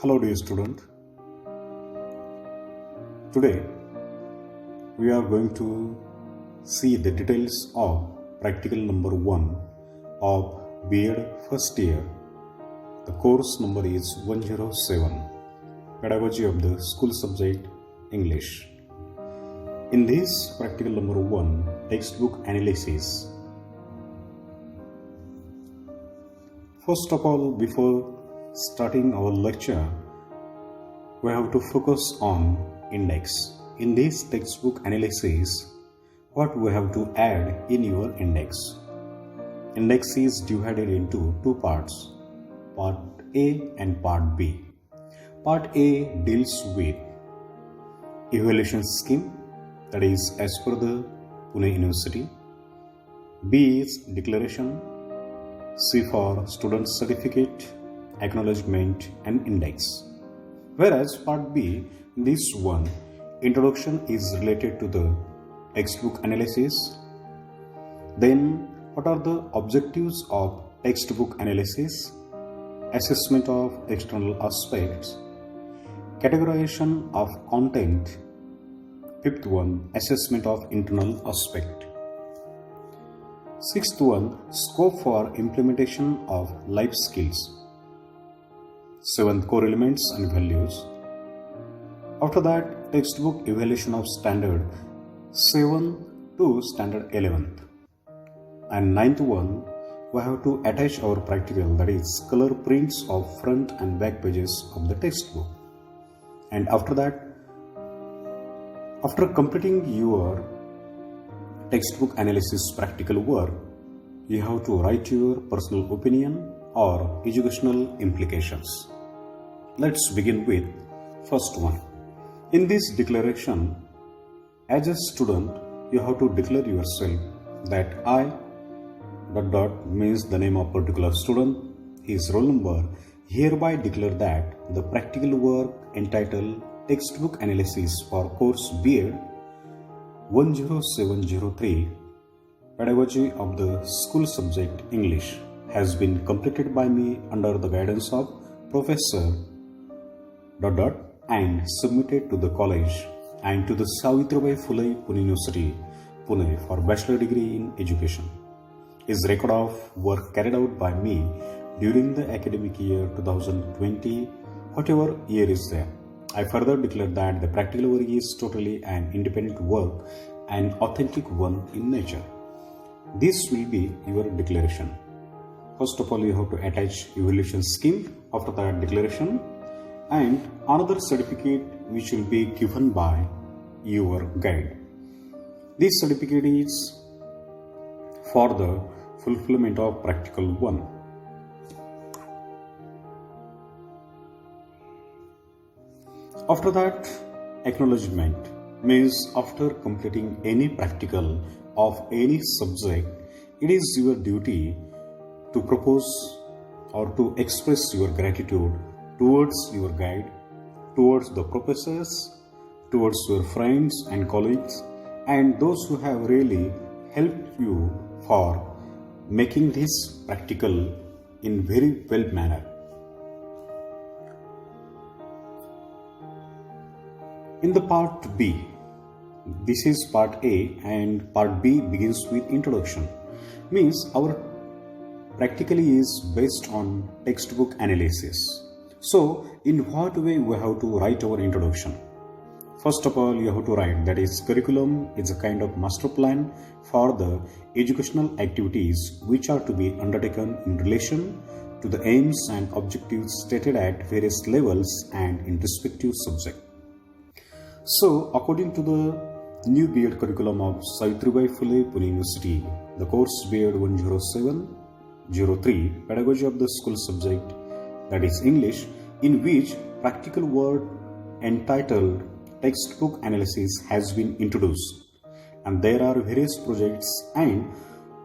Hello dear student. Today we are going to see the details of practical number 1 of B.Ed first year. The course number is 107, Pedagogy of the School Subject English. In this practical number 1, textbook analysis. First of all, before starting our lecture, we have to focus on index. In this textbook analysis, what we have to add in your index? Index is divided into two parts, part A and part B. Part A deals with evaluation scheme, that is as per the Pune University. B is declaration. C for student certificate, acknowledgement and index. Whereas part B, this one, introduction, is related to the textbook analysis. Then what are the objectives of textbook analysis? Assessment of external aspects, categorization of content. Fifth one, assessment of internal aspect. Sixth one, scope for implementation of life skills. Seventh, core elements and values. After that, textbook evaluation of standard 7 to standard 11th. And ninth one, we have to attach our practical, that is color prints of front and back pages of the textbook. And after that, after completing your textbook analysis practical work, you have to write your personal opinion or educational implications. Let's begin with first one. In this declaration, as a student, you have to declare yourself that I ... means the name of particular student, his roll number, hereby declare that the practical work entitled Textbook Analysis for Course B.Ed 10703, Pedagogy of the School Subject English, has been completed by me under the guidance of Professor ... and submitted to the college and to the Savitribai Phule Pune University, Pune, for bachelor degree in education. Is record of work carried out by me during the academic year 2020, whatever year is there. I further declare that the practical work is totally an independent work and authentic one in nature. This will be your declaration. First of all, you have to attach evaluation scheme after that declaration, and another certificate which will be given by your guide. This certificate is for the fulfillment of practical 1. After that, acknowledgement means after completing any practical of any subject, it is your duty to propose or to express your gratitude towards your guide, towards the professors, towards your friends and colleagues, and those who have really helped you for making this practical in very well manner. In the part B, this is part A and part B begins with introduction. Means our practically is based on textbook analysis. So in what way we have to write our introduction? First of all, you have to write that is curriculum is a kind of master plan for the educational activities which are to be undertaken in relation to the aims and objectives stated at various levels and in respective subject. So according to the new B.Ed curriculum of Savitribai Phule Pune University, the course B.Ed 10703, Pedagogy of the School Subject, that is English, in which practical work entitled Textbook Analysis has been introduced, and there are various projects and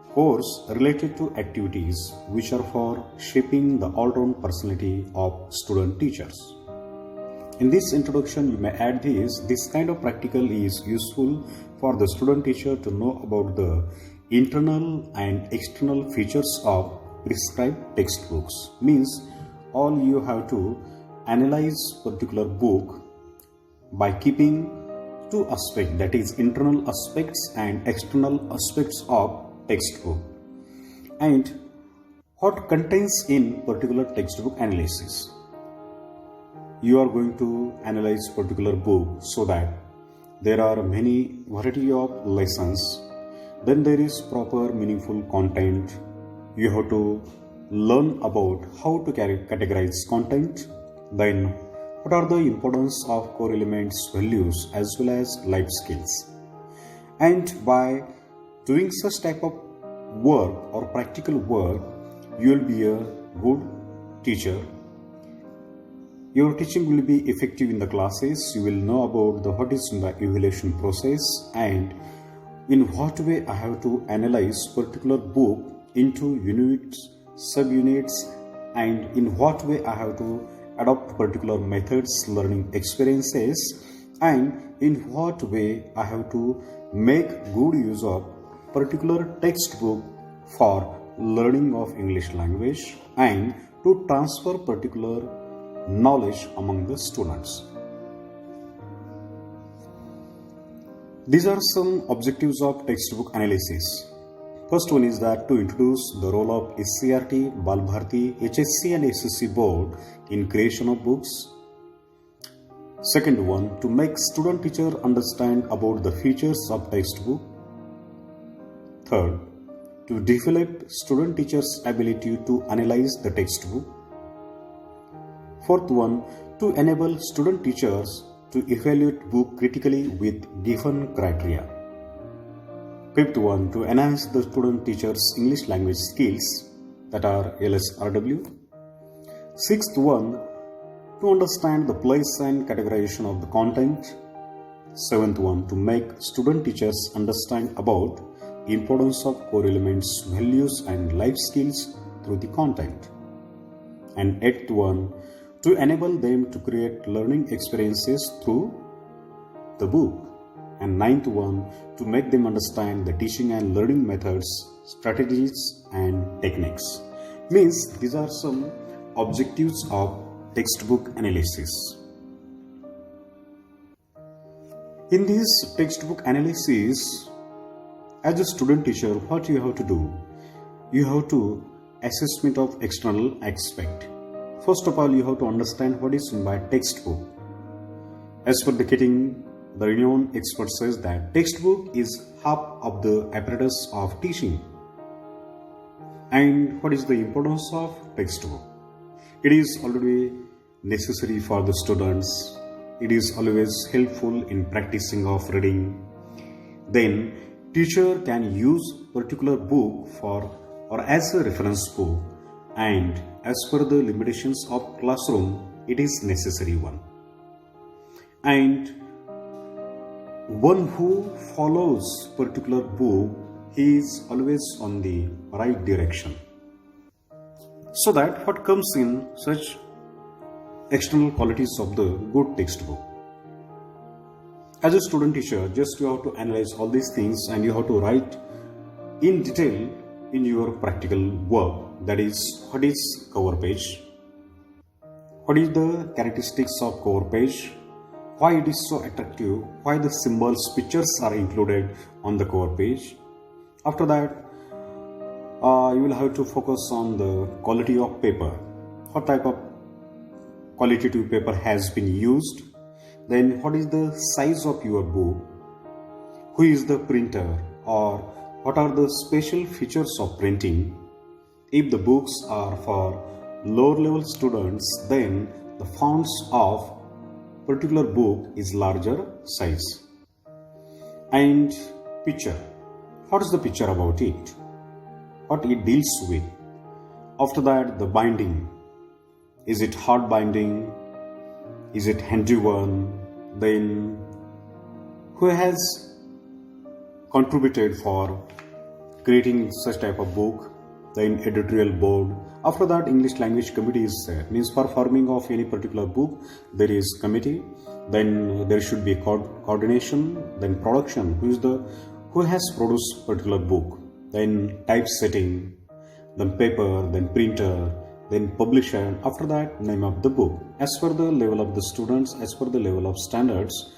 course related to activities which are for shaping the all-round personality of student teachers. In this introduction, you may add this kind of practical is useful for the student teacher to know about the internal and external features of prescribed textbooks. Means all you have to analyze particular book by keeping two aspects, that is internal aspects and external aspects of textbook, and what contains in particular textbook analysis. You are going to analyze particular book so that there are many variety of lessons, then there is proper meaningful content. You have to learn about how to categorize content, then what are the importance of core elements, values as well as life skills. And by doing such type of work or practical work, you will be a good teacher. Your teaching will be effective in the classes. You will know about what is the evaluation process and in what way I have to analyze particular book into units, subunits, and in what way I have to adopt particular methods, learning experiences, and in what way I have to make good use of particular textbook for learning of English language and to transfer particular knowledge among the students. These are some objectives of textbook analysis. First one is that to introduce the role of SCRT, Balbharti, HSC and SSC board in creation of books. Second one, to make student teacher understand about the features of textbook. Third, to develop student teachers' ability to analyze the textbook. Fourth one, to enable student teachers to evaluate book critically with given criteria. Fifth one, to enhance the student teachers' English language skills, that are LSRW. Sixth one, to understand the place and categorization of the content. Seventh one, to make student teachers understand about the importance of core elements, values and life skills through the content. And eighth one, to enable them to create learning experiences through the book. And ninth one, to make them understand the teaching and learning methods, strategies and techniques. Means these are some objectives of textbook analysis. In this textbook analysis, as a student teacher, what you have to do? You have to assessment of external aspect. First of all, you have to understand what is meant by textbook. As per the Keating, the renowned expert says that textbook is half of the apparatus of teaching. And what is the importance of textbook? It is already necessary for the students. It is always helpful in practicing of reading. Then teacher can use particular book for or as a reference book, and as per the limitations of classroom, it is necessary one. And one who follows particular book, he is always on the right direction. So that what comes in such external qualities of the good textbook. As a student teacher, just you have to analyze all these things and you have to write in detail in your practical work. That is, what is cover page? What is the characteristics of cover page? Why it is so attractive? Why the symbols, pictures are included on the cover page? After that, you will have to focus on the quality of paper. What type of qualitative paper has been used? Then what is the size of your book? Who is the printer? Or what are the special features of printing? If the books are for lower level students, then the fonts of particular book is larger size. And picture. What is the picture about it? What it deals with? After that, the binding. Is it hard binding? Is it handy one? Then who has contributed for creating such type of book? Then editorial board. After that, English language committee is there. Means for forming of any particular book, there is committee. Then there should be coordination. Then production. Who has produced particular book? Then typesetting. Then paper. Then printer. then publisher, and after that name of the book. As per the level of the students, as per the level of standards,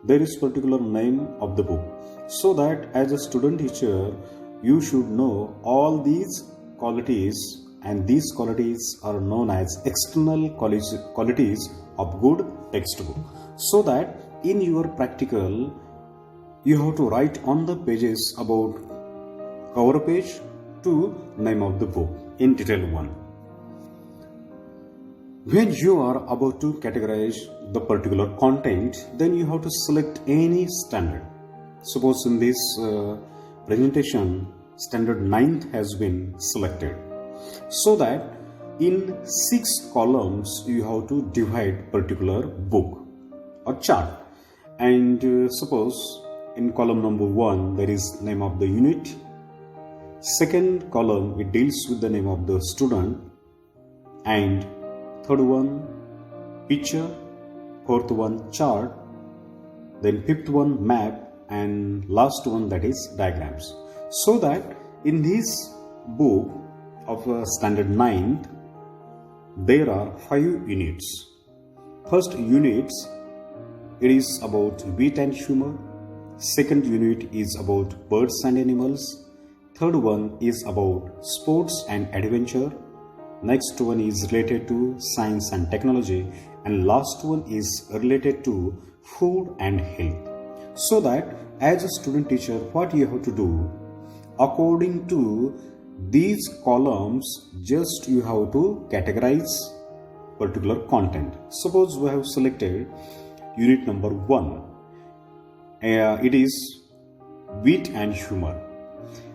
there is particular name of the book, so that as a student teacher you should know all these qualities, and these qualities are known as external qualities of good textbook, so that in your practical you have to write on the pages about cover page to name of the book in detail one. When you are about to categorize the particular content, then you have to select any standard. Suppose in this presentation, standard 9th has been selected, so that in 6 columns you have to divide particular book or chart. And suppose in column number 1 there is name of the unit, second column it deals with the name of the student, and third one picture, fourth one chart, then fifth one map, and last one that is diagrams. So that in this book of standard 9th there are 5 units. First unit, it is about wit and humor. Second unit is about birds and animals. Third one is about sports and adventure. Next one is related to science and technology, and last one is related to food and health. So that as a student teacher, what you have to do, according to these columns, just you have to categorize particular content. Suppose we have selected unit number 1. It is wit and humor.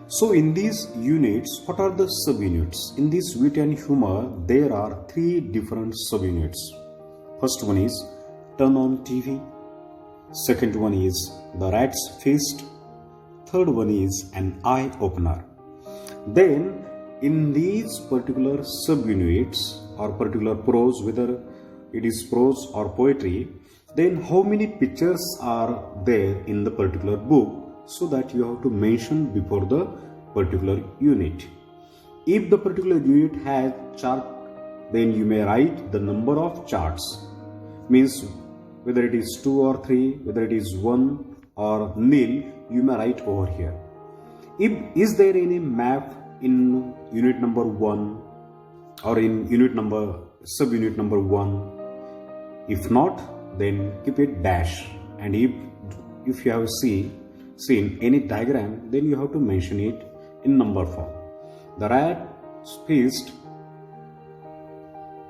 So in these units, what are the subunits? In this wit and humor, there are 3 different subunits. First one is turn on TV. Second one is the rat's feast. Third one is an eye opener. Then in these particular subunits or particular prose, whether it is prose or poetry, then how many pictures are there in the particular book, so that you have to mention before the particular unit. If the particular unit has chart, then you may write the number of charts, means whether it is 2 or 3, whether it is 1 or nil, you may write over here. Is there any map in unit number 1 or in subunit number 1? If not, then keep it dash, and if you have seen any diagram, then you have to mention it in number form. The rat's feast,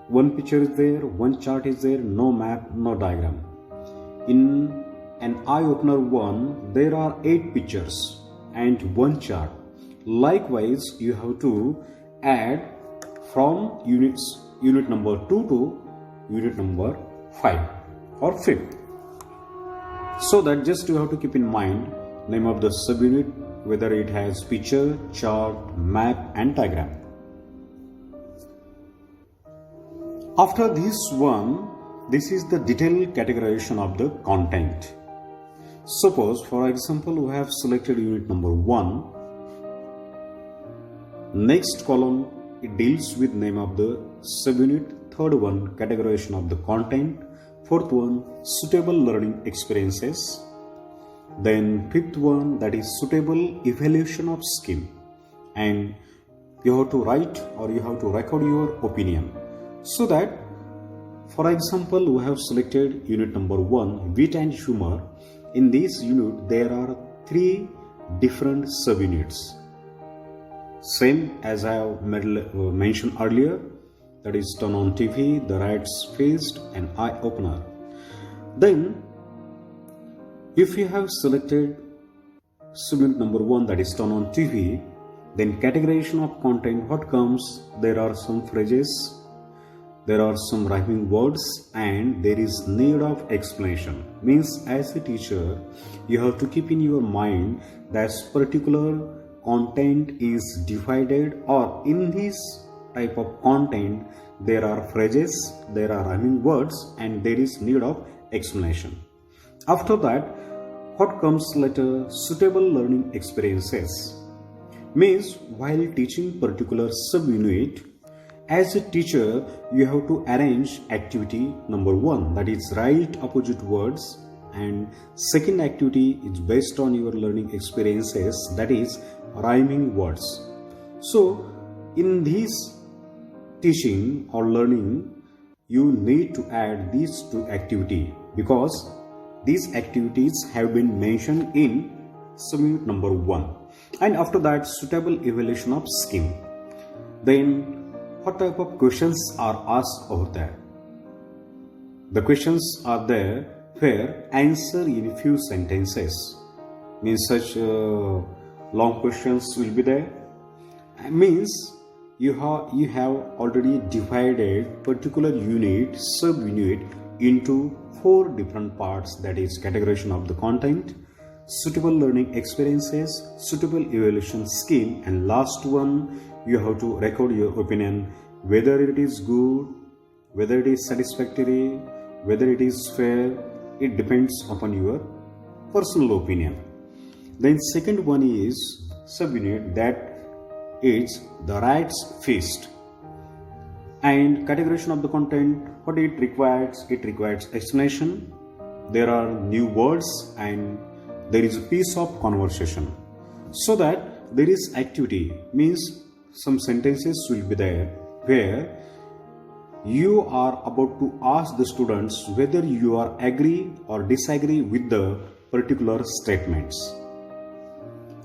one picture is there, one chart is there, no map, no diagram. In an eye opener 1, there are 8 pictures and 1 chart. Likewise, you have to add from unit number 2 to unit number 5 or 5th. So that just you have to keep in mind name of the subunit, whether it has picture, chart, map and diagram. After this one, this is the detailed categorization of the content. Suppose, for example, we have selected unit number 1. Next column, it deals with name of the subunit. Third one, categorization of the content. Fourth one, suitable learning experiences. Then fifth one, that is suitable evaluation of skill. And you have to write or you have to record your opinion. So that, for example, we have selected unit number 1, wit and humor. In this unit, there are 3 different subunits. Same as I have mentioned earlier, that is turn on TV, the rat's feast and eye opener. Then, if you have selected subunit number 1, that is turn on TV, then categorization of content, what comes? There are some phrases, there are some rhyming words, and there is need of explanation. Means as a teacher, you have to keep in your mind that particular content is divided, or in this type of content there are phrases, there are rhyming words, and there is need of explanation. After that, what comes later? Suitable learning experiences. Means while teaching particular subunit, As a teacher, you have to arrange activity number 1, that is write opposite words, and second activity is based on your learning experiences, that is rhyming words. So in this teaching or learning, you need to add these two activity because these activities have been mentioned in subunit number 1. And after that, suitable evaluation of scheme. Then what type of questions are asked over there? The questions are there where answer in few sentences, means such long questions will be there. Means you have already divided particular unit, sub-unit into 4 different parts, that is categorization of the content, suitable learning experiences, suitable evaluation scheme, and last one, you have to record your opinion, whether it is good, whether it is satisfactory, whether it is fair. It depends upon your personal opinion. Then second one is subunit, that is the Rat's Feast. And categorization of the content, what it requires explanation, there are new words, and there is a piece of conversation. So that there is activity, means some sentences will be there where you are about to ask the students whether you are agree or disagree with the particular statements.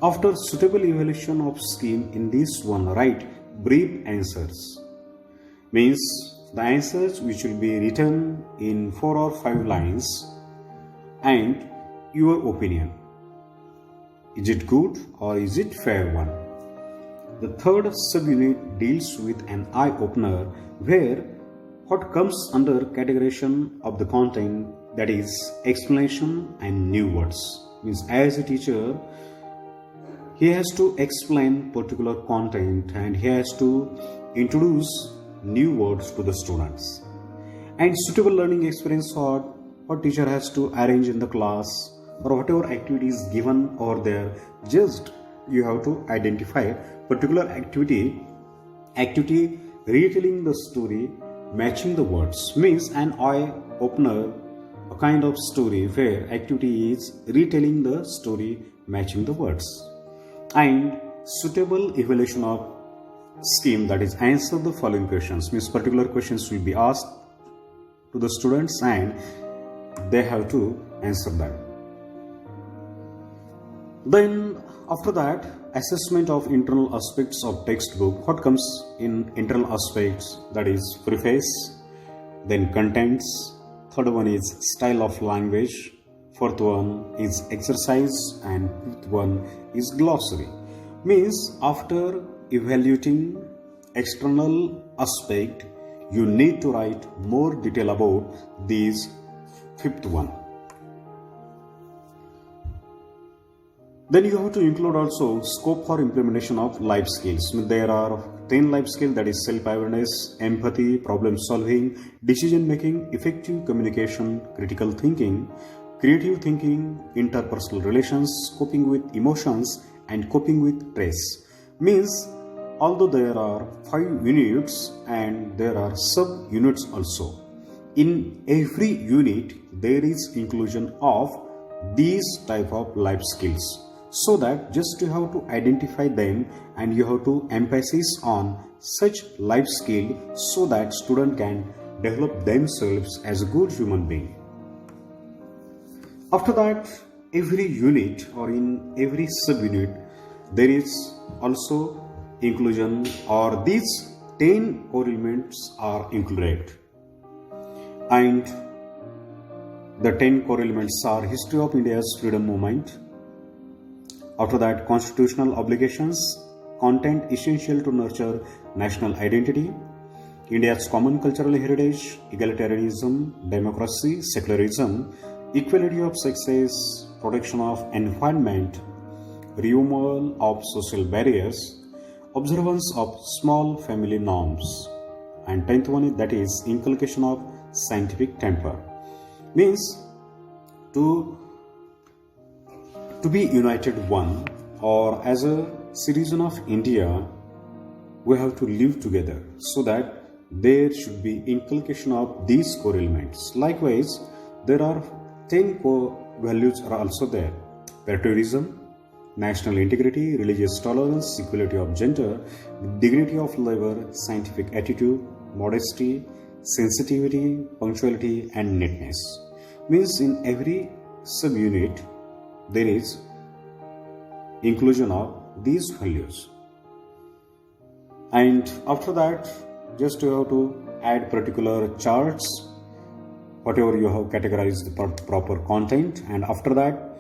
After suitable evaluation of scheme, in this one write brief answers, means the answers which will be written in 4 or 5 lines, and your opinion, is it good or is it fair one. The third subunit deals with an eye-opener, where what comes under categorization of the content, that is explanation and new words. Means as a teacher, he has to explain particular content and he has to introduce new words to the students. And suitable learning experience, what teacher has to arrange in the class or whatever activity is given over there, just you have to identify particular activity retelling the story, matching the words. Means an eye opener, a kind of story where activity is retelling the story, matching the words. And suitable evaluation of scheme, that is answer the following questions, means particular questions will be asked to the students and they have to answer them. Then after that, assessment of internal aspects of textbook. What comes in internal aspects, that is preface, then contents, third one is style of language, fourth one is exercise, and fifth one is glossary. Means after evaluating external aspect, you need to write more detail about these fifth one. Then you have to include also scope for implementation of life skills. There are 10 life skills, that is self-awareness, empathy, problem solving, decision making, effective communication, critical thinking, creative thinking, interpersonal relations, coping with emotions, and coping with stress. Means although there are 5 units and there are sub-units also, in every unit there is inclusion of these type of life skills. So that just you have to identify them and you have to emphasis on such life skill so that student can develop themselves as a good human being. After that, every unit or in every subunit there is also inclusion, or these 10 core elements are included. And the 10 core elements are history of India's freedom movement. After that, constitutional obligations, content essential to nurture national identity, India's common cultural heritage, egalitarianism, democracy, secularism, equality of sexes, protection of environment, removal of social barriers, observance of small family norms, and 10th one, that is inculcation of scientific temper. Means to be united one, or as a citizen of India, we have to live together, so that there should be inculcation of these core elements. Likewise, there are 10 core values are also there: patriotism, national integrity, religious tolerance, equality of gender, dignity of labor, scientific attitude, modesty, sensitivity, punctuality, and neatness. Means in every subunit there is inclusion of these values. And after that, just you have to add particular charts, whatever you have categorized the proper content. And after that,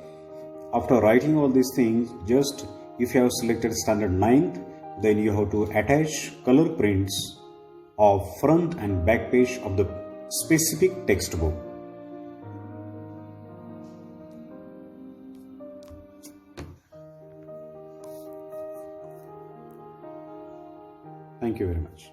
after writing all these things, just if you have selected standard 9th, then you have to attach color prints of front and back page of the specific textbook. Thank you very much.